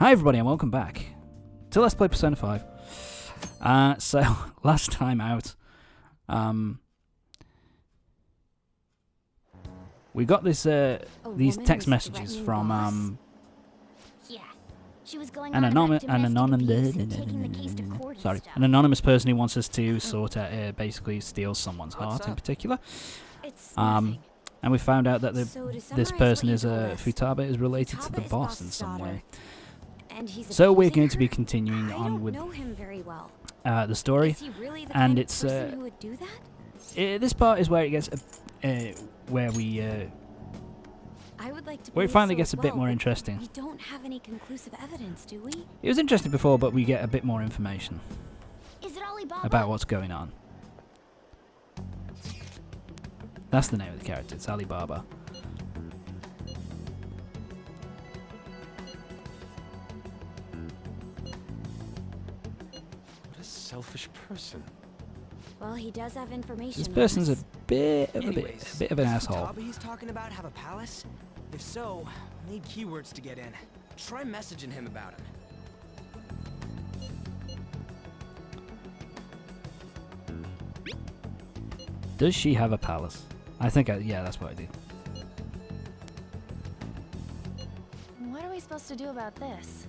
Hi everybody and welcome back to Let's Play Persona 5. So, last time out, we got this these text messages from an anonymous person who wants us to sort out, basically steal someone's heart in particular. And we found out that this person is Futaba is related to the boss in some way. So we're going to be continuing on with the story, and it's this part is where it gets where it finally gets a bit more interesting. We don't have any conclusive evidence, do we? It was interesting before, but we get a bit more information Alibaba? about what's going on. That's the name of the character. It's Alibaba. Selfish person. Well, he does have information. This person's a bit of an asshole. Futaba he's talking about have a palace? If so, we'll need keywords to get in. Try messaging him about him. Does she have a palace? I think yeah, that's what I do. What are we supposed to do about this?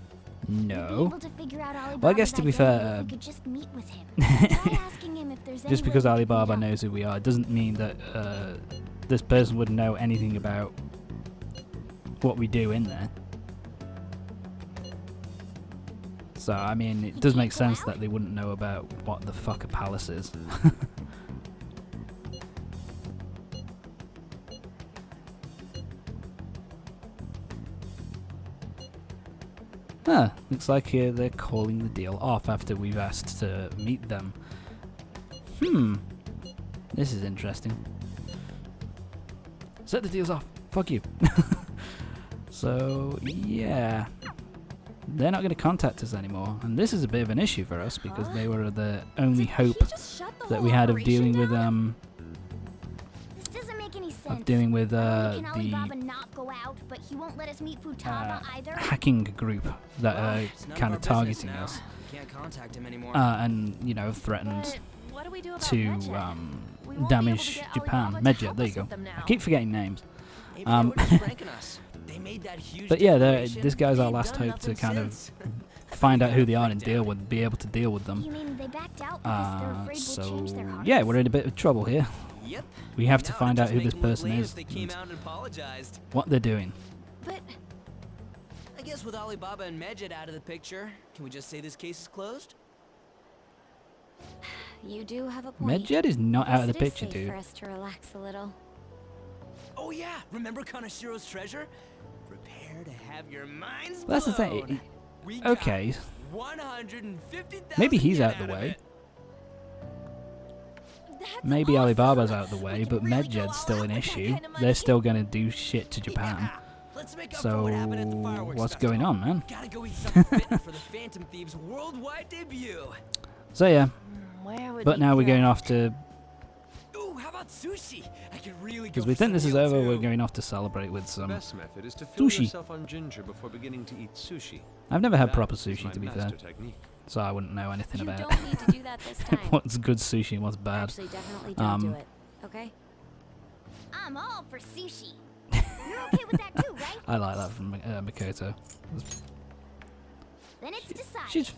No. Well, I guess to be fair, just because Alibaba knows who we are, it doesn't mean that this person would know anything about what we do in there. So, I mean, it does make sense that they wouldn't know about what the fuck a palace is. Looks like they're calling the deal off after we've asked to meet them. This is interesting. Set the deals off. Fuck you. So, yeah. They're not going to contact us anymore. And this is a bit of an issue for us because they were the only hope that we had of dealing with, hacking group that are kind of targeting us, and you know, threatened to damage Japan. Medjed, there you go. I keep forgetting names. But yeah, this guy's our last hope to kind of find out who they are and be able to deal with them. So yeah, we're in a bit of trouble here. We have to find out who this person is and what they're doing. But I guess with Alibaba and Medjed out of the picture, can we just say this case is closed? You do have a point. Medjed is not out of the picture, dude. For us to relax a little. Oh yeah, remember Kanashiro's treasure? Prepare to have your minds blown. That's the thing. Okay. Maybe he's out of the way. Maybe Alibaba's out of the way, but Medjed's still an issue. They're still gonna do shit to Japan. So what's going on, man? Gotta go eat something fit for the Phantom Thieves worldwide debut. So yeah, but now we're going off to. Ooh, how about sushi? I could really because we think this is over. We're going off to celebrate with some sushi. On ginger before beginning to eat sushi. I've never had proper sushi, to be fair, so I wouldn't know anything about don't need to do that this time. what's good sushi and what's bad. Actually, definitely don't do it. Okay? I'm all for sushi. You're okay with that too, right? I like that from Makoto. Then it's decided.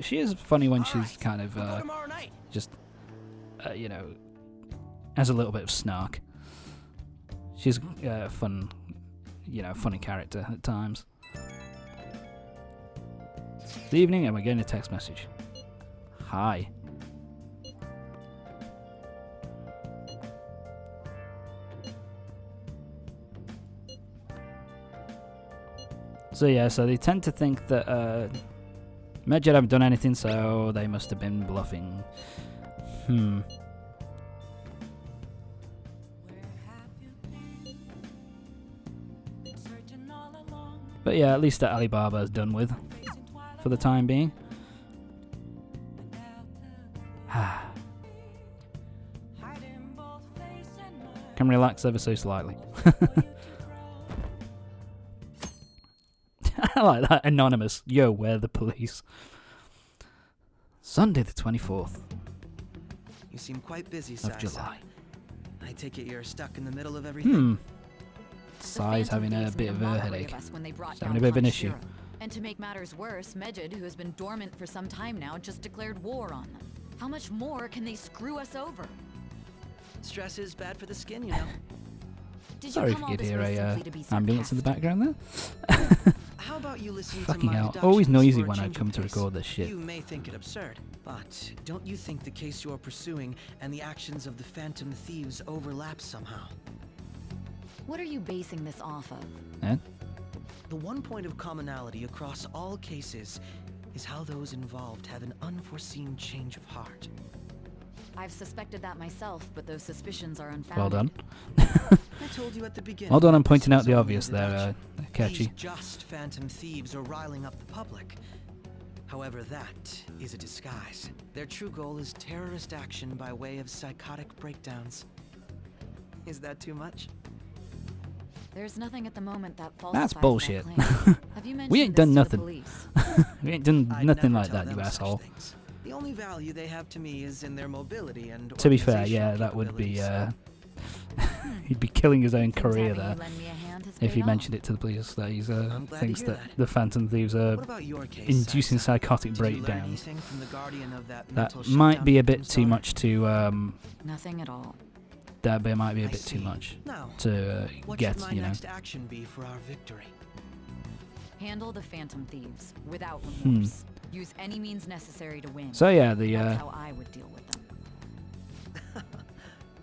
She is funny when she's kind of just you know, has a little bit of snark. She's fun, you know, funny character at times. Good evening, and we're getting a text message. Hi. So yeah, so they tend to think that Medjed haven't done anything, so they must have been bluffing. But yeah, at least that Alibaba is done with for the time being. Can relax ever so slightly. I like that. Anonymous. Yo, we're the police. Sunday the 24th You seem quite busy, of Sai. July. I take it you're stuck in the middle of everything. Sai's having a bit of a headache. He's having a bit of an issue. And to make matters worse, Medjed, who has been dormant for some time now, just declared war on them. How much more can they screw us over? Stress is bad for the skin, you know. Did Sorry you if come you all could this hear way a simply to be ambulance in the sarcastic? background there. How about you listen Fucking to my hell. Always deductions noisy for a when I change of come to pace? record this shit. You may think it absurd, but don't you think the case you're pursuing and the actions of the Phantom Thieves overlap somehow? What are you basing this off of? Eh? The one point of commonality across all cases is how those involved have an unforeseen change of heart. I've suspected that myself, but those suspicions are unfounded. Well done. I told you at the beginning. Well done on pointing this out the was obvious only a there, deduction. Catchy. These just Phantom Thieves are riling up the public. However, that is a disguise. Their true goal is terrorist action by way of psychotic breakdowns. Is that too much? There's nothing at the moment that falsifies That's bullshit. that claim. Have you We ain't mentioned done this to nothing. the police? We ain't done I'd nothing never like tell that, you them such asshole. things. The only value they have to me is in their mobility and To be fair, organizational yeah, that would be, capabilities. he'd be killing his own Since career having there you lend me a hand has if he paid off. mentioned it to the police that he's, I'm glad to thinks hear that that. the Phantom Thieves are What about your case, inducing Sai-san? psychotic Did you learn breakdowns. anything from the guardian of that That mental might shutdown be a bit victim's too daughter? much to, Nothing at all. that bit might be a I bit too see. much Now, to what get, should my you know. next action be for our victory? Handle the Phantom Thieves without remorse. Use any means necessary to win. So yeah, That's how I would deal with them.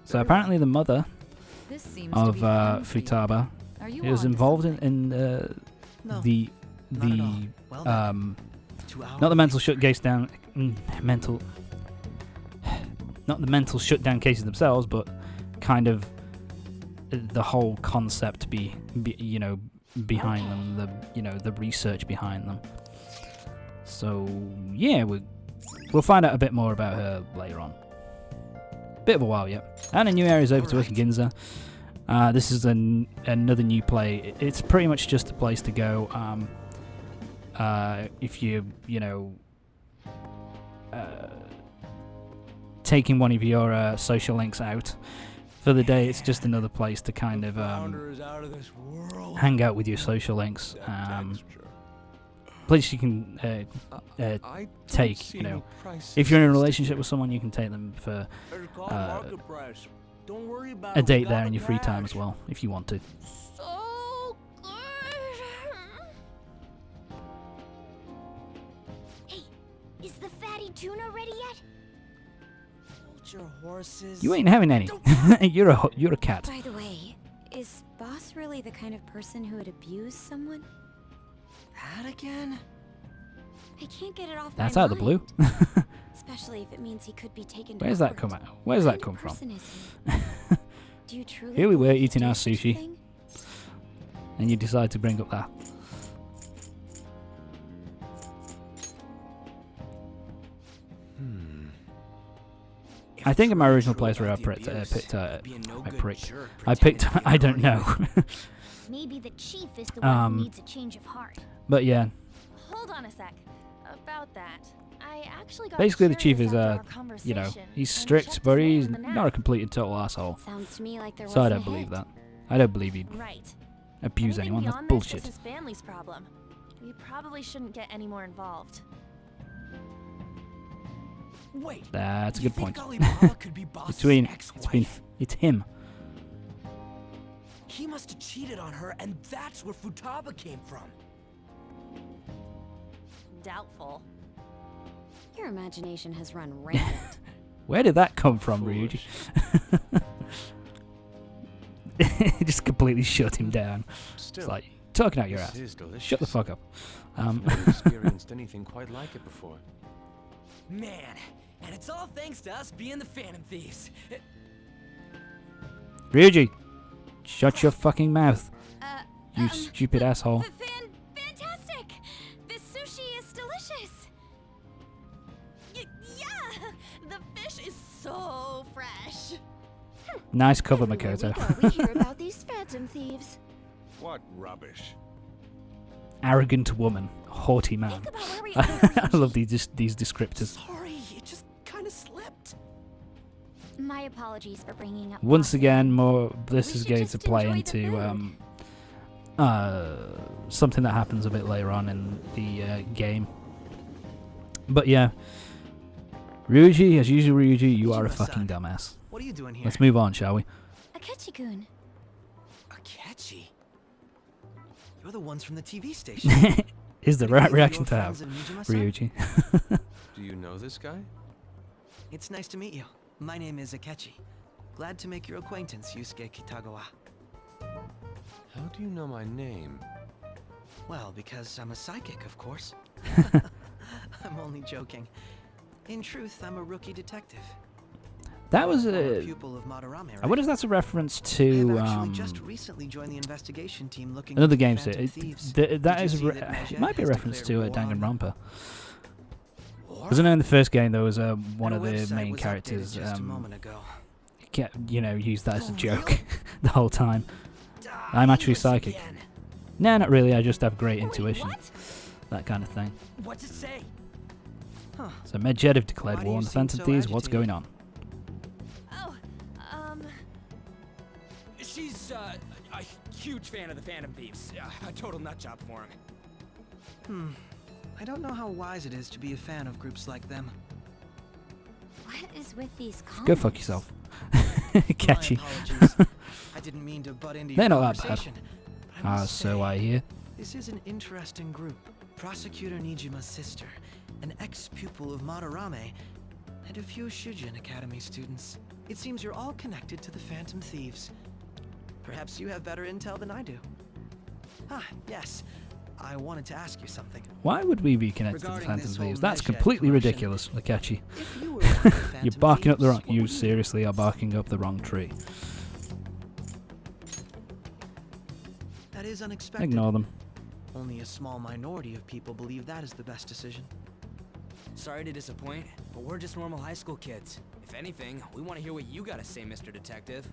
so apparently the mother This seems of to be fun for you. Futaba Are you is onto involved something? in No, the not at all. Well then, to our not the mental victory. not the mental shutdown cases themselves, but kind of the whole concept behind them, the research behind them. So yeah, we'll find out a bit more about her later on. Bit of a while yet, and a new area's over to us in Ginza. This is another new play. It's pretty much just a place to go. If taking one of your social links out for the day, it's just another place to kind of hang out with your social links. Place you can take, if you're in a relationship with someone, you can take them for a date there in your free time as well, if you want to. So good. Hey, is the fatty tuna ready yet? Hold your horses. You ain't having any. You're a cat. By the way, is Boss really the kind of person who would abuse someone? That again? I can't get it off That's my out of the blue. mind. Especially if it means he could be taken to Where's that court. come out? Where's that What come kind of from? person is he? Do you truly Here we were believe he'd eating do our such a sushi. thing? And you decide to bring up that. I think in my original place where I picked, I don't know. Maybe the chief is the one who needs a change of heart. But yeah, Hold on a sec. About that, I actually got basically the chief curious is, after our he's conversation and strict, checked but his name he's in the not a nav. complete and total asshole. Sounds to me like there So I wasn't don't a believe hit. that. I don't believe he'd Right. abuse Anything anyone. That's beyond this is bullshit. his family's problem. We probably shouldn't get any more involved. Wait. That's a you good think point. Alibaba could be Boss's ex-wife? It's him. He must have cheated on her, and that's where Futaba came from. Doubtful. Your imagination has run rampant. Where did that come from, Ryuji? Just completely shut him down. Still, It's like, talking out your this ass. is delicious. Shut the fuck up. I've never experienced anything quite like it before. Man, and it's all thanks to us being the Phantom Thieves. Ryuji, shut your fucking mouth. You stupid asshole. Fantastic! This sushi is delicious. Yeah, the fish is so fresh. Nice cover, Everywhere Makoto. we go, we hear about these Phantom Thieves. What rubbish. arrogant woman, haughty man. Think about where we I love these descriptors. Sorry, it just kind of slipped. My apologies for bringing up. Once bosses. again, more this We is should going just to play enjoy the into food. something that happens a bit later on in the game. But yeah, Ryuji, as usual, Ryuji, you are a fucking dumbass. What are you doing here? Let's move on, shall we? Akechi-kun. Akechi? You're the ones from the TV station. Is the What do you right think, reaction your to have, friends in Nijima-san? Ryuji? Do you know this guy? It's nice to meet you. My name is Akechi. Glad to make your acquaintance, Yusuke Kitagawa. How do you know my name? Well, because I'm a psychic, of course. I'm only joking. In truth, I'm a rookie detective. That was Former a. pupil of Madarame, I right? wonder if that's a reference I to have actually just recently joined the investigation team looking another into game. Phantom Thieves. That Did is you a see re- that Medjed it might be a has reference declared to war on Danganronpa. War? Because I know in the first game there was one Their of the website main was updated characters just a moment ago. kept, used that as a For joke real? the whole time. I'm actually psychic. Again. No, not really. I just have great Wait, intuition, what? that kind of thing. What's it say? Huh. So Medjed have declared Why do war you on the seem Phantom so Thieves. What's agitated? going on? Oh, She's a huge fan of the Phantom Thieves. A total nutjob for him. I don't know how wise it is to be a fan of groups like them. what is with these comments? Go fuck yourself. My Catchy. apologies. I didn't mean to butt into They're your not that bad. conversation. but I must So say, I hear. This is an interesting group. Prosecutor Nijima's sister, an ex-pupil of Madarame, and a few Shujin Academy students. It seems you're all connected to the Phantom Thieves. Perhaps you have better intel than I do. Ah, yes. I wanted to ask you something. Why would we be connected to the Regarding Phantom this whole Thieves? That's Medjed completely commotion, ridiculous, Akechi. If you were one of the Phantom You're barking up the Thieves, wrong. what You would do? seriously are barking up the wrong tree. That is unexpected. Ignore them. Only a small minority of people believe that is the best decision. Sorry to disappoint, but we're just normal high school kids. If anything, we want to hear what you gotta say, Mr. Detective.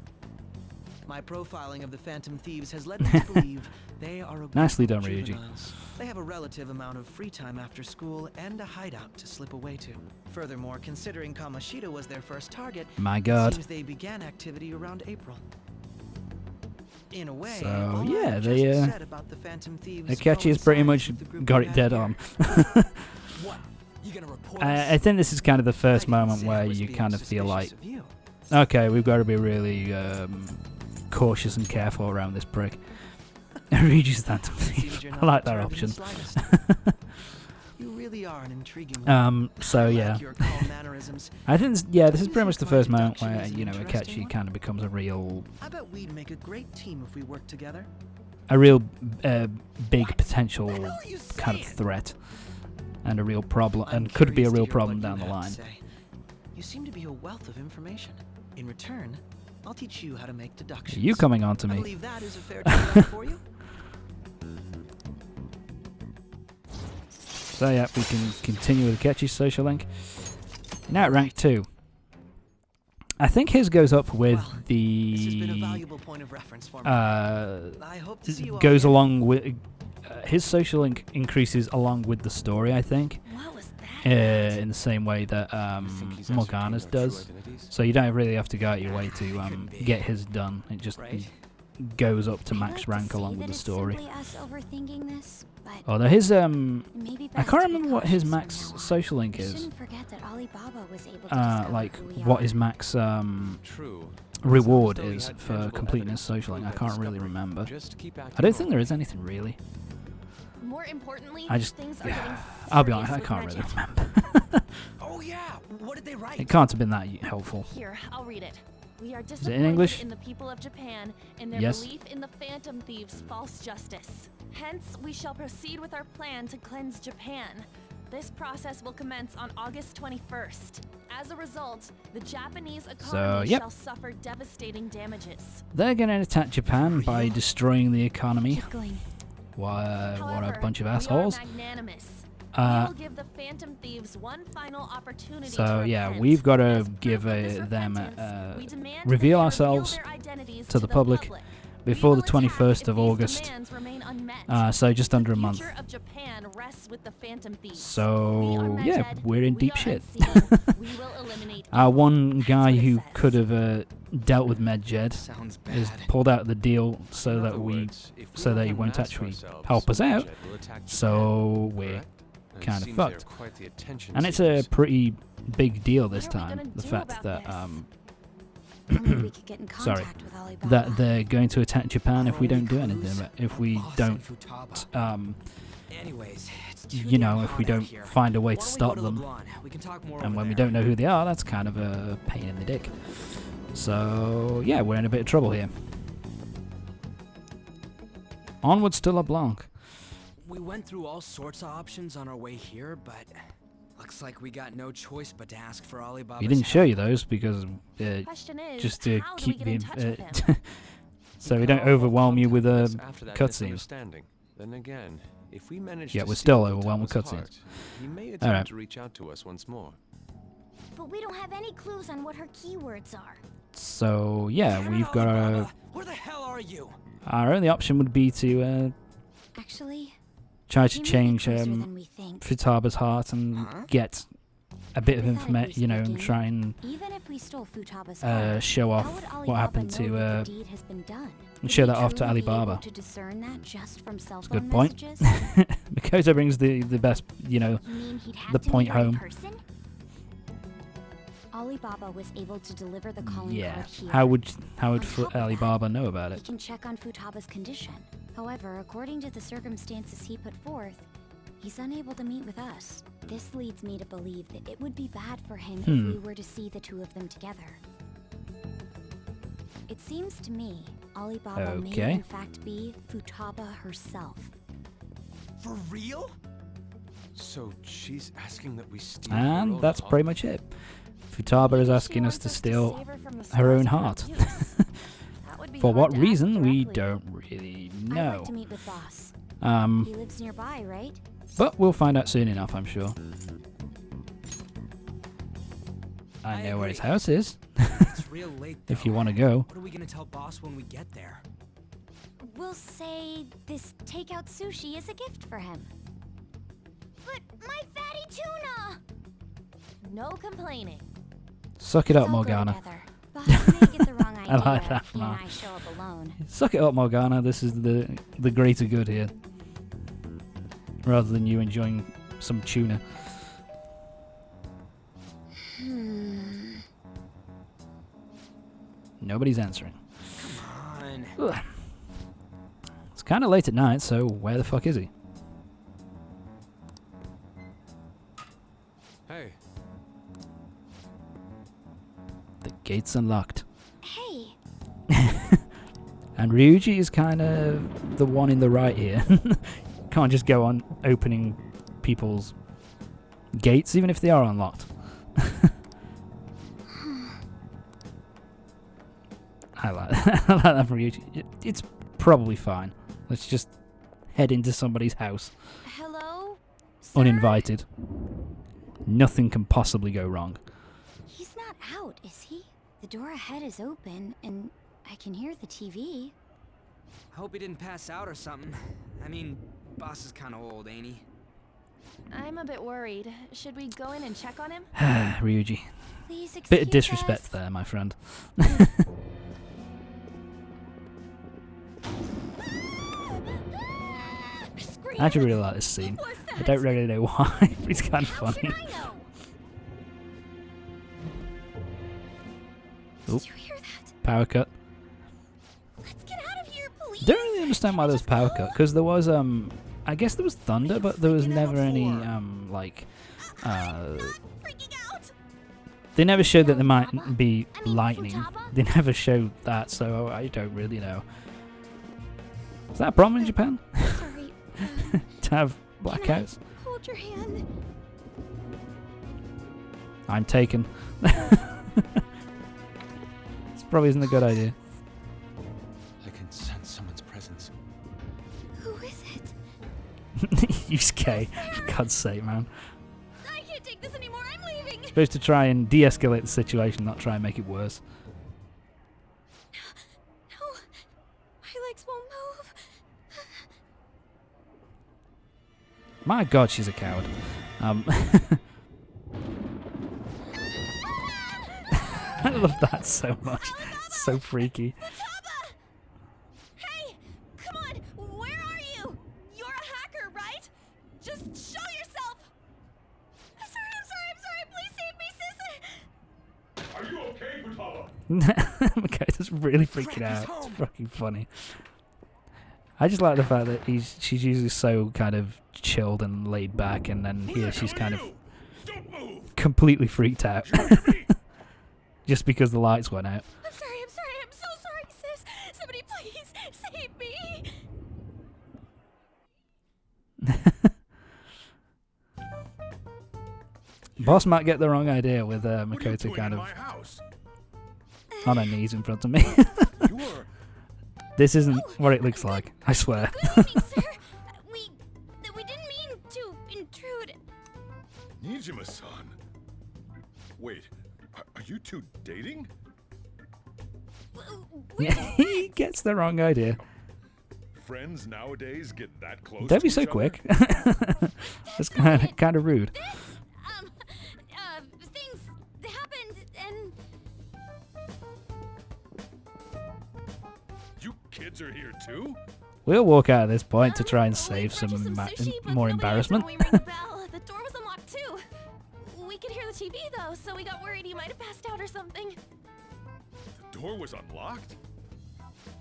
My profiling of the Phantom Thieves has led me to believe they are a group Nicely of done, Ryuji. juveniles. They have a relative amount of free time after school and a hideout to slip away to. Furthermore, considering Kamoshida was their first target, My it God. seems they began activity around April. In a way, So, all yeah, I've they, just said about the Phantom Thieves Akechi has pretty much coincides with the group got we it have dead here. on. What? You gonna report I think this is kind of the first I didn't moment say I where was you being kind of feel like, suspicious of you. okay, we've got to be really cautious and careful around this prick. Ryuji's Phantom Thief. Seems you're I not like that perturbed in the option. slightest. You really are an intriguing one. So I yeah, like your calm mannerisms. I think this is pretty much the first moment Deduction where is an interesting Akechi one. kind of becomes a real I bet we'd make a great team if we worked together. big potential hell are you kind of saying? threat and a real problem, I'm and could be a curious to real hear problem what down you the have to line. say. You seem to be a wealth of information. In return, I'll teach you how to make deductions. You coming on to I me? believe that is a fair trade for you. So yeah, we can continue with Akechi's social link. Now at rank 2. I think his goes up with Well, This has been a the valuable point of reference for me. I hope to see you all goes again. along with his social link increases along with the story, I think, What was that? in the same way that You think he's ascertained Morgana's our true does. identities? So you don't really have to go out your way to Couldn't be. get his done. It just Right? goes up to I'd max like rank say along that with the it's story. simply us overthinking this, but Although his maybe I best can't to be remember what his cautious max from now on. social link We is. shouldn't forget that Alibaba was able to discover Like who we what are. his max True. reward Sounds though we is had for tangible completing his evidence to social link. I prove that can't really discovery. remember. Just keep acting I don't think normal. there is anything really. More importantly, I just things are getting I'll be serious honest, I with can't really Medjed. remember. Oh yeah, what did they write? It can't have been that helpful. Here, I'll read it. We are it in disappointed English? in the people of Japan in their Yes. belief in the Phantom Thieves' false justice. Hence, we shall proceed with our plan to cleanse Japan. This process will commence on August 21st. As a result, the Japanese economy yep. shall suffer devastating damages. They're going to attack Japan by destroying the economy. Tickling. What a However, bunch of we are assholes. magnanimous. Uh, we will give the Phantom Thieves one final opportunity So, to yeah, repent. we've got to As proof give of this them, repentance, we demand that reveal they ourselves their identities to the public. before We the will attack 21st if of these August. demands remain unmet. So just under a The month. future of Japan rests with the Phantom Thieves. So We are yeah, Medjed, we're in we deep are shit. unseen. We will eliminate evil. One That's guy what it who says. could have dealt with Medjed Sounds bad. is pulled out of the deal so In that other we words, if we so that don't he won't unmask actually ourselves, help us out. Medjed will attack So Japan, we're correct? And it kind of seems they are fucked. quite the attention And it's a seekers. pretty big deal this What are we time. gonna The do fact about that this? Only we could get in Sorry. contact with Alibaba. that they're going to attack Japan if we don't do anything. Clues? About if we Boss don't, and Futaba. Anyways, it's too you know, damn if we hot out don't here. find a way Why to don't we stop go to them. LeBlanc? We can talk more And over when we there. don't know who they are, that's kind of a pain in the dick. So yeah, we're in a bit of trouble here. Onwards to LeBlanc. We went through all sorts of options on our way here, but looks like we got no choice but to ask for Alibaba. We didn't show you those because Question is, just to how do keep we get in the touch with him? so we can don't all overwhelm you contact with us after that cutscenes. misunderstanding. Then again, if we manage Yeah, to we're steal still overwhelmed with Futaba's cutscenes. heart, he may attempt Alright. to reach out to us once more. But we don't have any clues on what her keywords are. So yeah, Damn it, we've got Alibaba! Where the hell are you? our only option would be to Actually, try she to may be change closer than we think. Futaba's heart and Huh? get a bit of Hypothetically information, you know, and speaking, try and Even if we stole Futaba's heart, show how off would what Alibaba happened know to that the deed has been done? and Would show he that off to truly be able Alibaba. to discern that just from cell That's a phone good point. messages? Makoto brings the best, you know, You mean he'd have the to point meet her in home. person? Alibaba was able to deliver the calling Yeah. card here. How would On top of that, Alibaba know about He it? can check on Futaba's condition. However, according to the circumstances he put forth, he's unable to meet with us. This leads me to believe that it would be bad for him if we were to see the two of them together. It seems to me Alibaba may Okay. in fact be Futaba herself. For real? So she's asking that we steal her And own that's heart? pretty much it. Futaba is Maybe she asking us wants to steal save her from the her own scars of heart. abuse. That would be For hard what to ask reason, we directly. don't really I'd know. like to meet with Boss. Um, He lives nearby, right? but we'll find out soon enough, I'm sure. I I know where his agree. house is, It's real late. if you though. want to go. What are we gonna tell Boss when we get there? We'll say this takeout sushi is a gift for him. But my fatty tuna! No complaining. Suck it up, Let's all go Morgana. together. Boss may get the wrong idea like that if he from and her. I show up alone. Suck it up, Morgana. This is the greater good here. Rather than you enjoying some tuna. Nobody's answering. Come on. Ugh. It's kind of late at night, so where the fuck is he? Hey, The gate's unlocked. Hey, And Ryuji is kind of the one in the right here. Can't just go on opening people's gates, even if they are unlocked. I like that. I like that from Ryuji. It's probably fine. Let's just head into somebody's house hello? Sir? uninvited. Nothing can possibly go wrong. He's not out, is he? The door ahead is open, and I can hear the TV. Hope he didn't pass out or something. I mean, Boss is kind of old, ain't he? I'm a bit worried. Should we go in and check on him? Ryuji. Please excuse Bit of disrespect us. there, my friend. I actually really like this scene. I don't really know why, but it's kind of How funny. should I know? Oop. Did you hear that? Power cut. Let's get out of here, please. Don't really understand why there was power cut, because there was I guess there was thunder, but there was freaking never out any for? like Freaking out. they never showed that there might Alibaba? be I mean, lightning. Futaba? They never showed that, so I don't really know. Is that a problem in Japan Sorry. to have Can I blackouts? hold your hand? I'm taken. This probably isn't a good idea. I can sense someone's presence. Who is it? Yusuke, for God's sake, man. I can't take this anymore. I'm leaving. Supposed to try and de-escalate the situation, not try and make it worse. No. I My God, she's a coward. I love that so much. It's so freaky. Futaba! Hey, come on, where are you? You're a hacker, right? Just show yourself. I'm sorry, please save me, sis. Are you okay, Futaba? Makato's really freaking out. It's fucking funny. I just like the fact that she's usually so kind of chilled and laid back, and then here she's kind of completely freaked out. Just because the lights went out. I'm so sorry, sis. Somebody please save me. Boss might get the wrong idea with Makoto kind of on her knees in front of me. This isn't what it looks like, I swear. Good evening, sir. We didn't mean to intrude. Nijima-san. Wait, are you two dating? He gets the wrong idea. Friends nowadays get that close. Don't be to so each quick. other? That's kind of rude. Things happened and You kids are here too? We'll walk out at this point to try and we save some purchased sushi, but more nobody embarrassment. answered when we rang the bell. The door was unlocked too. We could hear the TV though, so we got worried he might have passed out or something. The door was unlocked?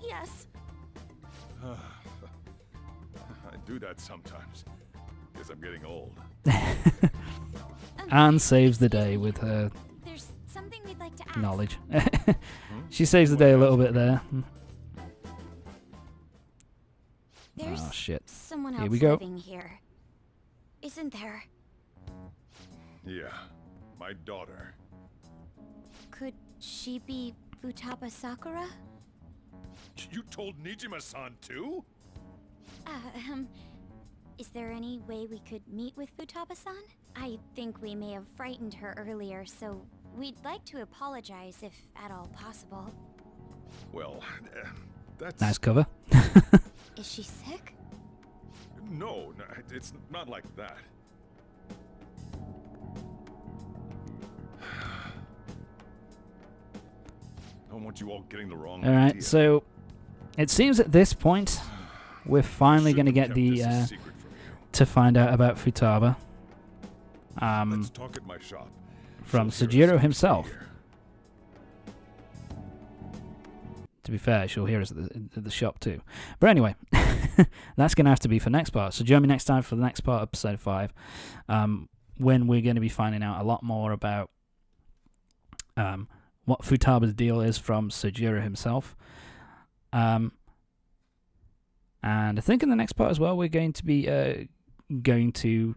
Yes. I do that sometimes. Guess I'm getting old. Anne saves the day with her There's something we'd like to ask. knowledge. She saves the day a little bit there. There's Oh shit. someone Here else we go. living here. Isn't there? Yeah, my daughter. Could she be Futaba Sakura? You told Nijima-san too? Is there any way we could meet with Futaba-san? I think we may have frightened her earlier, so we'd like to apologize if at all possible. Well, that's... Nice cover. Is she sick? No, it's not like that. I don't want you all getting the wrong idea. Alright, so it seems at this point we're finally going to get Should've the kept this a secret from you. to find out about Futaba Let's talk at my shop. from She'll hear us Sojiro from himself. here. To be fair, she'll hear us at the shop too. But anyway, that's going to have to be for next part. So join me next time for the next part, episode 5, when we're going to be finding out a lot more about what Futaba's deal is from Sojiro himself. And I think in the next part as well, we're going to be going to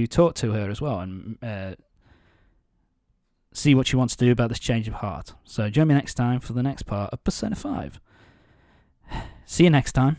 talk to her as well and see what she wants to do about this change of heart. So join me next time for the next part of Persona 5. See you next time.